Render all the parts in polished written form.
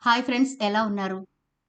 Hi friends, ఎలా ఉన్నారు?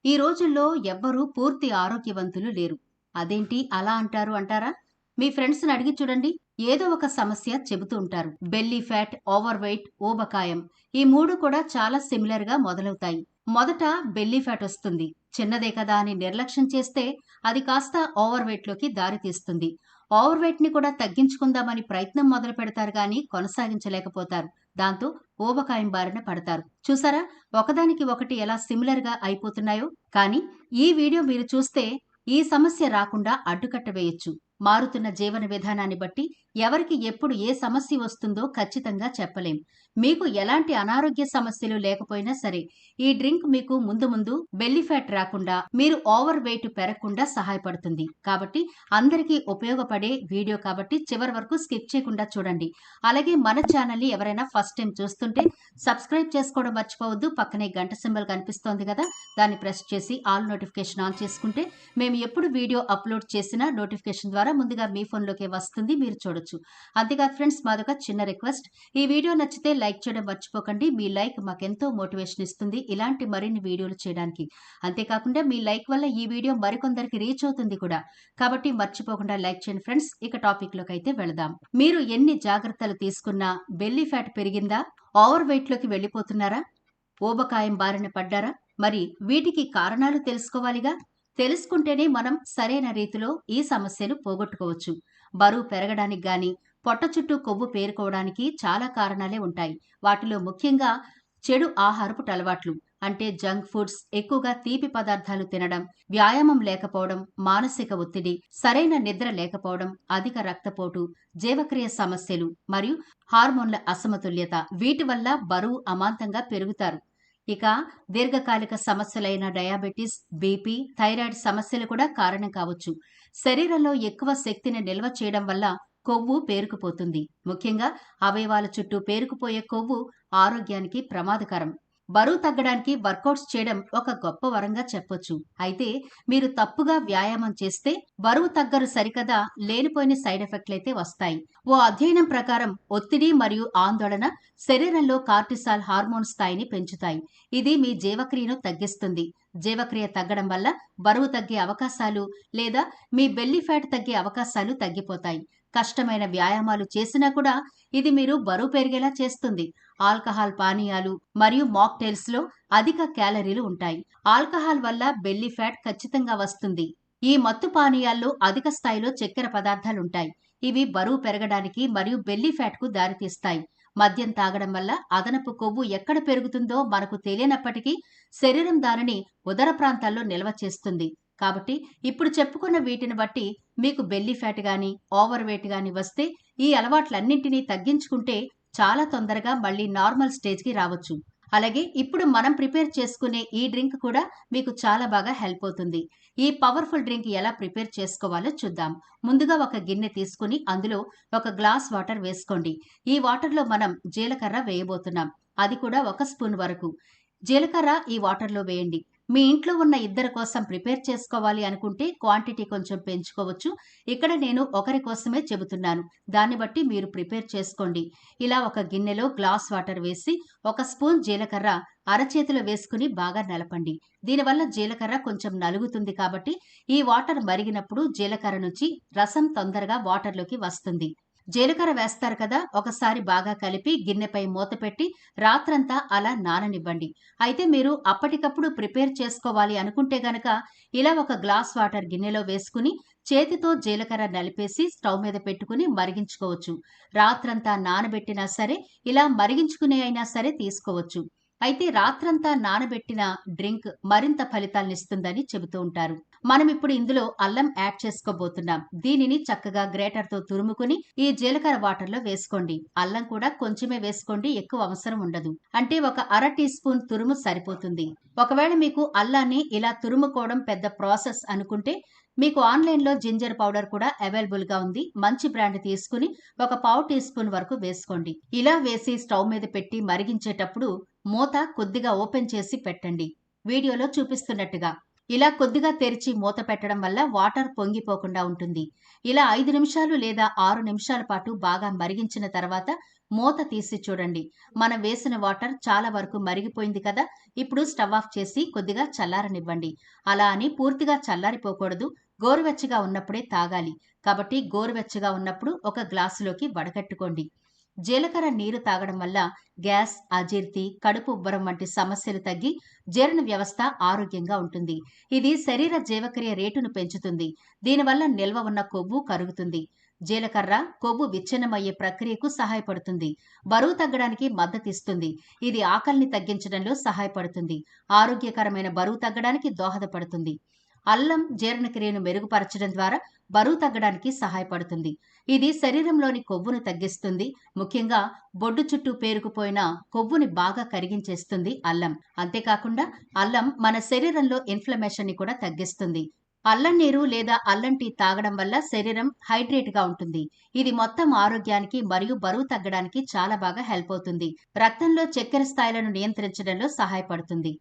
ఈ రోజుల్లో ఎవ్వరూ పూర్తి ఆరోగ్యవంతులు లేరు. అదేంటి అలా అంటారు అంటారా? మీ ఫ్రెండ్స్‌ని అడిగి చూడండి. ఏదో ఒక సమస్య చెబుతూ ఉంటారు. బెల్లీ ఫ్యాట్, ఓవర్ వెయిట్, ఊబకాయం. ఈ 3 కూడా చాలా సిమిలర్‌గా మొదలవుతాయి. మొదట బెల్లీ ఫ్యాట్ వస్తుంది. చిన్నదే కదా అని నిర్లక్ష్యం చేస్తే అది కాస్త ఓవర్ వెయిట్‌లోకి దారి తీస్తుంది. ఓవర్ వెయిట్‌ని కూడా తగ్గించుకుందామని ప్రయత్నం మొదలుపెడతారు గానీ కొనసాగించలేకపోతారు. దాంతో ఊబకాయం బారిన పడతారు. చూసారా? ఒకదానికి ఒకటి ఎలా సిమిలర్‌గా అయిపోతున్నాయో. కానీ ఈ వీడియో మీరు చూస్తే ఈ సమస్య రాకుండా అడ్డుకట్ట వేయొచ్చు. మారుతున్న జీవన విధానాన్ని బట్టి ఎవరికి ఎప్పుడు ఏ సమస్య వస్తుందో ఖచ్చితంగా చెప్పలేం. మీకు ఎలాంటి అనారోగ్య సమస్యలు లేకపోయినా సరే, ఈ డ్రింక్ మీకు ముందు ముందు బెల్లీ ఫ్యాట్ రాకుండా, మీరు ఓవర్ వెయిట్ పెరగకుండా సహాయపడుతుంది. కాబట్టి అందరికీ ఉపయోగపడే వీడియో కాబట్టి చివరి వరకు స్కిప్ చేయకుండా చూడండి. అలాగే మన ఛానల్‌ని ఎవరైనా ఫస్ట్ టైం చూస్తుంటే సబ్స్క్రైబ్ చేసుకోవడం మర్చిపోవద్దు. పక్కనే గంట సింబల్ కనిపిస్తోంది కదా! దాన్ని ప్రెస్ చేసి ఆల్ నోటిఫికేషన్ ఆన్ చేసుకుంటే మేము ఎప్పుడు వీడియో అప్లోడ్ చేసినా నోటిఫికేషన్ ద్వారా ముందుగా మీ ఫోన్‌లోకే వస్తుంది. మీరు చూడొచ్చు. అంతేకాదు ఫ్రెండ్స్, మాదొక చిన్న రిక్వెస్ట్. ఈ వీడియో నచ్చితే లైక్ చేయడం మర్చిపోకండి. మీ లైక్ మాకెంతో మోటివేషన్ ఇస్తుంది ఇలాంటి మరిన్ని వీడియోలు చేయడానికి. అంతేకాకుండా మీ లైక్ వల్ల ఈ వీడియో మరికొందరికి రీచ్ అవుతుంది కూడా. కాబట్టి మర్చిపోకుండా లైక్ చేయండి ఫ్రెండ్స్. ఇక టాపిక్‌లోకైతే వెళదాం. మీరు ఎన్ని జాగ్రత్తలు తీసుకున్నా బెల్లీ ఫ్యాట్ పెరిగిందా? ఓవర్ వెయిట్‌లోకి వెళ్ళిపోతున్నారా? ఊబకాయం బారిన పడ్డారా? మరి వీటికి కారణాలు తెలుసుకోవాలిగా. తెలుసుకుంటేనే మనం సరైన రీతిలో ఈ సమస్యను పోగొట్టుకోవచ్చు. బరువు పెరగడానికి గాని, పొట్ట చుట్టూ కొవ్వు పేరుకోవడానికి చాలా కారణాలే ఉంటాయి. వాటిలో ముఖ్యంగా చెడు ఆహారపు అలవాట్లు, అంటే జంక్ ఫుడ్స్, ఎక్కువగా తీపి పదార్థాలు తినడం, వ్యాయామం లేకపోవడం, మానసిక ఒత్తిడి, సరైన నిద్ర లేకపోవడం, అధిక రక్తపోటు, జీవక్రియ సమస్యలు మరియు హార్మోన్ల అసమతుల్యత. వీటి వల్ల బరువు అమాంతంగా పెరుగుతారు. ఇక దీర్ఘకాలిక సమస్యలైన డయాబెటిస్, బీపీ, థైరాయిడ్ సమస్యలు కూడా కారణం కావచ్చు. శరీరంలో ఎక్కువ శక్తిని నిల్వ చేయడం వల్ల కొవ్వు పేరుకుపోతుంది. ముఖ్యంగా అవయవాల చుట్టూ పేరుకుపోయే కొవ్వు ఆరోగ్యానికి ప్రమాదకరం. బరువు తగ్గడానికి వర్కౌట్స్ చేయడం ఒక గొప్ప వరంగా చెప్పొచ్చు. అయితే మీరు తప్పుగా వ్యాయామం చేస్తే బరువు తగ్గరు సరికదా, లేనిపోయిన సైడ్ ఎఫెక్ట్లయితే వస్తాయి. ఓ అధ్యయనం ప్రకారం ఒత్తిడి మరియు ఆందోళన శరీరంలో కార్టిసాల్ హార్మోన్ స్థాయిని పెంచుతాయి. ఇది మీ జీవక్రియను తగ్గిస్తుంది. జీవక్రియ తగ్గడం వల్ల బరువు తగ్గే అవకాశాలు లేదా మీ బెల్లీ ఫ్యాట్ తగ్గే అవకాశాలు తగ్గిపోతాయి. కష్టమైన వ్యాయామాలు చేసినా కూడా ఇది మీరు బరువు పెరిగేలా చేస్తుంది. ఆల్కహాల్ పానీయాలు మరియు మాక్టైల్స్ లో అధిక క్యాలరీలు ఉంటాయి. ఆల్కహాల్ వల్ల బెల్లీ ఫ్యాట్ ఖచ్చితంగా వస్తుంది. ఈ మత్తు పానీయాల్లో అధిక స్థాయిలో చక్కెర పదార్థాలుంటాయి. ఇవి బరువు పెరగడానికి మరియు బెల్లీ ఫ్యాట్ కు దారితీస్తాయి. మద్యం తాగడం వల్ల అదనపు కొవ్వు ఎక్కడ పెరుగుతుందో మనకు తెలియనప్పటికీ శరీరం దానిని ఉదర ప్రాంతాల్లో నిల్వ చేస్తుంది. కాబట్టి ఇప్పుడు చెప్పుకున్న వీటిని బట్టి మీకు బెల్లీ ఫ్యాట్ గాని, ఓవర్ వెయిట్ గాని వస్తే ఈ అలవాట్లన్నింటినీ తగ్గించుకుంటే చాలా తొందరగా మళ్ళీ నార్మల్ స్టేజ్‌కి రావచ్చు. అలాగే ఇప్పుడు మనం ప్రిపేర్ చేసుకునే ఈ డ్రింక్ కూడా మీకు చాలా బాగా హెల్ప్ అవుతుంది. ఈ పవర్‌ఫుల్ డ్రింక్ ఎలా ప్రిపేర్ చేసుకోవాలో చూద్దాం. ముందుగా ఒక గిన్నె తీసుకొని అందులో ఒక గ్లాస్ వాటర్ వేసుకోండి. ఈ వాటర్‌లో మనం జీలకర్ర వేయబోతున్నాం. అది కూడా 1 స్పూన్ వరకు. జీలకర్ర ఈ వాటర్‌లో వేయండి. మీ ఇంట్లో ఉన్న ఇద్దరి కోసం ప్రిపేర్ చేసుకోవాలి అనుకుంటే క్వాంటిటీ కొంచెం పెంచుకోవచ్చు. ఇక్కడ నేను ఒకరి కోసమే చెబుతున్నాను. దాన్ని బట్టి మీరు ప్రిపేర్ చేసుకోండి. ఇలా ఒక గిన్నెలో గ్లాస్ వాటర్ వేసి 1 స్పూన్ జీలకర్ర అరచేతిలో వేసుకుని బాగా నలపండి. దీనివల్ల జీలకర్ర కొంచెం నలుగుతుంది కాబట్టి ఈ వాటర్ మరిగినప్పుడు జీలకర్ర నుంచి రసం తొందరగా వాటర్‌లోకి వస్తుంది. జీలకర్ర వేస్తారు కదా! ఒకసారి బాగా కలిపి గిన్నెపై మూత పెట్టి రాత్రంతా అలా నాననివ్వండి. అయితే మీరు అప్పటికప్పుడు ప్రిపేర్ చేసుకోవాలి అనుకుంటే గనక ఇలా ఒక గ్లాస్ వాటర్ గిన్నెలో వేసుకుని చేతితో జీలకర్ర నలిపేసి స్టవ్ మీద పెట్టుకుని మరిగించుకోవచ్చు. రాత్రంతా నానబెట్టినా సరే, ఇలా మరిగించుకుని అయినా సరే తీసుకోవచ్చు. అయితే రాత్రంతా నానబెట్టిన డ్రింక్ మరింత ఫలితాలనిస్తుందని చెబుతూ ఉంటారు. మనమిప్పుడు ఇందులో అల్లం యాడ్ చేసుకోబోతున్నాం. దీనిని చక్కగా గ్రేటర్‌తో తురుముకుని ఈ జీలకర్ర వాటర్‌లో వేసుకోండి. అల్లం కూడా కొంచెమే వేసుకోండి, ఎక్కువ అవసరం ఉండదు. అంటే ఒక అర టీ స్పూన్ తురుము సరిపోతుంది. ఒకవేళ మీకు అల్లాన్ని ఇలా తురుముకోవడం పెద్ద ప్రాసెస్ అనుకుంటే మీకు ఆన్‌లైన్‌లో జింజర్ పౌడర్ కూడా అవైలబుల్‌గా ఉంది. మంచి బ్రాండ్ తీసుకుని ఒక పావు టీ స్పూన్ వరకు వేసుకోండి. ఇలా వేసి స్టవ్ మీద పెట్టి మరిగించేటప్పుడు మూత కొద్దిగా ఓపెన్ చేసి పెట్టండి. వీడియోలో చూపిస్తున్నట్టుగా. ఇలా కొద్దిగా తెరిచి మూత పెట్టడం వల్ల వాటర్ పొంగిపోకుండా ఉంటుంది. ఇలా 5 నిమిషాలు లేదా 6 నిమిషాల పాటు బాగా మరిగించిన తర్వాత మూత తీసి చూడండి. మనం వేసిన వాటర్ చాలా వరకు మరిగిపోయింది కదా! ఇప్పుడు స్టవ్ ఆఫ్ చేసి కొద్దిగా చల్లారనివ్వండి. అలా అని పూర్తిగా చల్లారిపోకూడదు. గోరువెచ్చగా ఉన్నప్పుడే తాగాలి. కాబట్టి గోరువెచ్చగా ఉన్నప్పుడు ఒక గ్లాసులోకి వడకట్టుకోండి. జీలకర్ర నీరు తాగడం వల్ల గ్యాస్, అజీర్తి, కడుపు ఉబ్బరం వంటి సమస్యలు తగ్గి జీర్ణ వ్యవస్థ ఆరోగ్యంగా ఉంటుంది. ఇది శరీర జీవక్రియ రేటును పెంచుతుంది. దీనివల్ల నిల్వ ఉన్న కొవ్వు కరుగుతుంది. జీలకర్ర కొవ్వు విచ్ఛిన్నమయ్యే ప్రక్రియకు సహాయపడుతుంది. బరువు తగ్గడానికి మద్దతిస్తుంది. ఇది ఆకలిని తగ్గించడంలో సహాయపడుతుంది. ఆరోగ్యకరమైన బరువు తగ్గడానికి దోహదపడుతుంది. అల్లం జీర్ణక్రియను మెరుగుపరచడం ద్వారా బరువు తగ్గడానికి సహాయపడుతుంది. ఇది శరీరంలోని కొవ్వును తగ్గిస్తుంది. ముఖ్యంగా బొడ్డు చుట్టూ పేరుకుపోయిన కొవ్వుని బాగా కరిగించేస్తుంది అల్లం. అంతేకాకుండా అల్లం మన శరీరంలో ఇన్ఫ్లమేషన్ ని కూడా తగ్గిస్తుంది. అల్లం నీరు లేదా అల్లం టీ తాగడం వల్ల శరీరం హైడ్రేట్ గా ఉంటుంది. ఇది మొత్తం ఆరోగ్యానికి మరియు బరువు తగ్గడానికి చాలా బాగా హెల్ప్ అవుతుంది. రక్తంలో చక్కెర స్థాయిలను నియంత్రించడంలో సహాయపడుతుంది.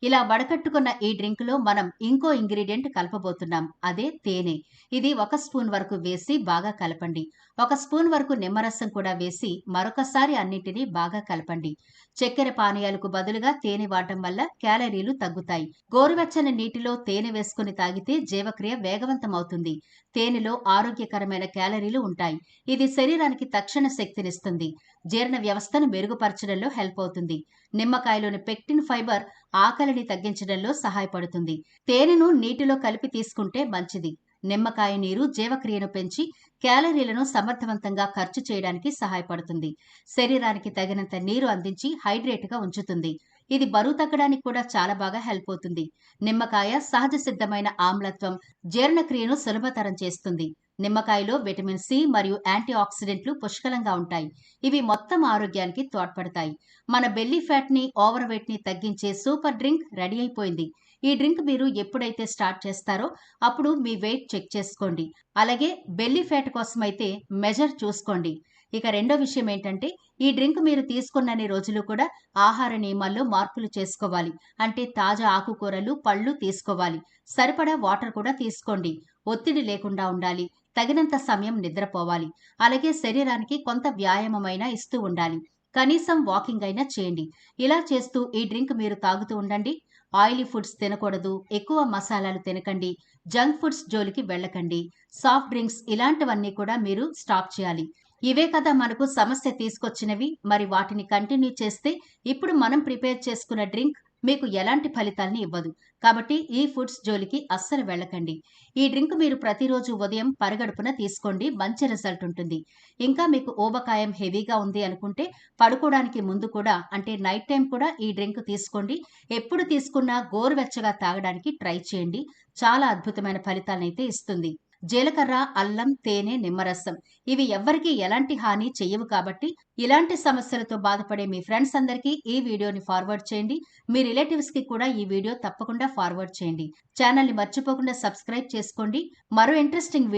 ఇలా వడకట్టుకున్న ఈ డ్రింకులో మనం ఇంకో ఇంగ్రీడియంట్ కలపబోతున్నాం. అదే తేనె. ఇది 1 స్పూన్ వరకు వేసి బాగా కలపండి. 1 స్పూన్ వరకు నిమ్మరసం కూడా వేసి మరొకసారి అన్నింటినీ బాగా కలపండి. చక్కెర పానీయాలకు బదులుగా తేనె వాడటం వల్ల క్యాలరీలు తగ్గుతాయి. గోరువెచ్చని నీటిలో తేనె వేసుకుని తాగితే జీవక్రియ వేగవంతమవుతుంది. తేనెలో ఆరోగ్యకరమైన క్యాలరీలు ఉంటాయి. ఇది శరీరానికి తక్షణ శక్తినిస్తుంది. జీర్ణ వ్యవస్థను మెరుగుపరచడంలో హెల్ప్ అవుతుంది. నిమ్మకాయలోని పెక్టిన్ ఫైబర్ ఆకలిని తగ్గించడంలో సహాయపడుతుంది. తేనెను నీటిలో కలిపి తీసుకుంటే మంచిది. నిమ్మకాయ నీరు జీవక్రియను పెంచి క్యాలరీలను సమర్థవంతంగా ఖర్చు చేయడానికి సహాయపడుతుంది. శరీరానికి తగినంత నీరు అందించి హైడ్రేట్గా ఉంచుతుంది. ఇది బరువు తగ్గడానికి కూడా చాలా బాగా హెల్ప్ అవుతుంది. నిమ్మకాయ సహజ సిద్ధమైన ఆమ్లత్వం జీర్ణక్రియను సులభతరం చేస్తుంది. నిమ్మకాయలో విటమిన్ సి మరియు యాంటీ ఆక్సిడెంట్లు పుష్కలంగా ఉంటాయి. ఇవి మొత్తం ఆరోగ్యానికి తోడ్పడతాయి. మన బెల్లీ ఫ్యాట్ ని, ఓవర్ వెయిట్ ని తగ్గించే సూపర్ డ్రింక్ రెడీ అయిపోయింది. ఈ డ్రింక్ మీరు ఎప్పుడైతే స్టార్ట్ చేస్తారో అప్పుడు మీ వెయిట్ చెక్ చేసుకోండి. అలాగే బెల్లీ ఫ్యాట్ కోసం అయితే మెజర్ చూసుకోండి. ఇక రెండో విషయం ఏంటంటే, ఈ డ్రింక్ మీరు తీసుకున్నన్ని రోజులు కూడా ఆహార నియమాల్లో మార్పులు చేసుకోవాలి. అంటే తాజా ఆకుకూరలు, పళ్ళు తీసుకోవాలి. సరిపడా వాటర్ కూడా తీసుకోండి. ఒత్తిడి లేకుండా ఉండాలి. తగినంత సమయం నిద్రపోవాలి. అలాగే శరీరానికి కొంత వ్యాయామమైనా ఇస్తూ ఉండాలి. కనీసం వాకింగ్ అయినా చేయండి. ఇలా చేస్తూ ఈ డ్రింక్ మీరు తాగుతూ ఉండండి. ఆయిలీ ఫుడ్స్ తినకూడదు. ఎక్కువ మసాలాలు తినకండి. జంక్ ఫుడ్స్ జోలికి వెళ్ళకండి. సాఫ్ట్ డ్రింక్స్ ఇలాంటివన్నీ కూడా మీరు స్టాప్ చేయాలి. ఇవే కదా మనకు సమస్య తీసుకొచ్చినవి. మరి వాటిని కంటిన్యూ చేస్తే ఇప్పుడు మనం ప్రిపేర్ చేసుకున్న డ్రింక్ మీకు ఎలాంటి ఫలితాల్ని ఇవ్వదు. కాబట్టి ఈ ఫుడ్స్ జోలికి అస్సలు వెళ్ళకండి. ఈ డ్రింక్ మీరు ప్రతిరోజు ఉదయం పరగడుపున తీసుకోండి. మంచి రిజల్ట్ ఉంటుంది. ఇంకా మీకు ఊబకాయం హెవీగా ఉంది అనుకుంటే పడుకోవడానికి ముందు కూడా, అంటే నైట్ టైం కూడా ఈ డ్రింక్ తీసుకోండి. ఎప్పుడు తీసుకున్నా గోరువెచ్చగా తాగడానికి ట్రై చేయండి. చాలా అద్భుతమైన ఫలితాలనైతే ఇస్తుంది. జీలకర్ర, అల్లం, తేనె, నిమ్మరసం ఇవి ఎవ్వరికీ ఎలాంటి హాని చెయ్యవు. కాబట్టి ఇలాంటి సమస్యలతో బాధపడే మీ ఫ్రెండ్స్ అందరికీ ఈ వీడియోని ఫార్వర్డ్ చేయండి. మీ రిలేటివ్స్ కి కూడా ఈ వీడియో తప్పకుండా ఫార్వర్డ్ చేయండి. ఛానల్ ని మర్చిపోకుండా సబ్స్క్రైబ్ చేసుకోండి. మరో ఇంట్రెస్టింగ్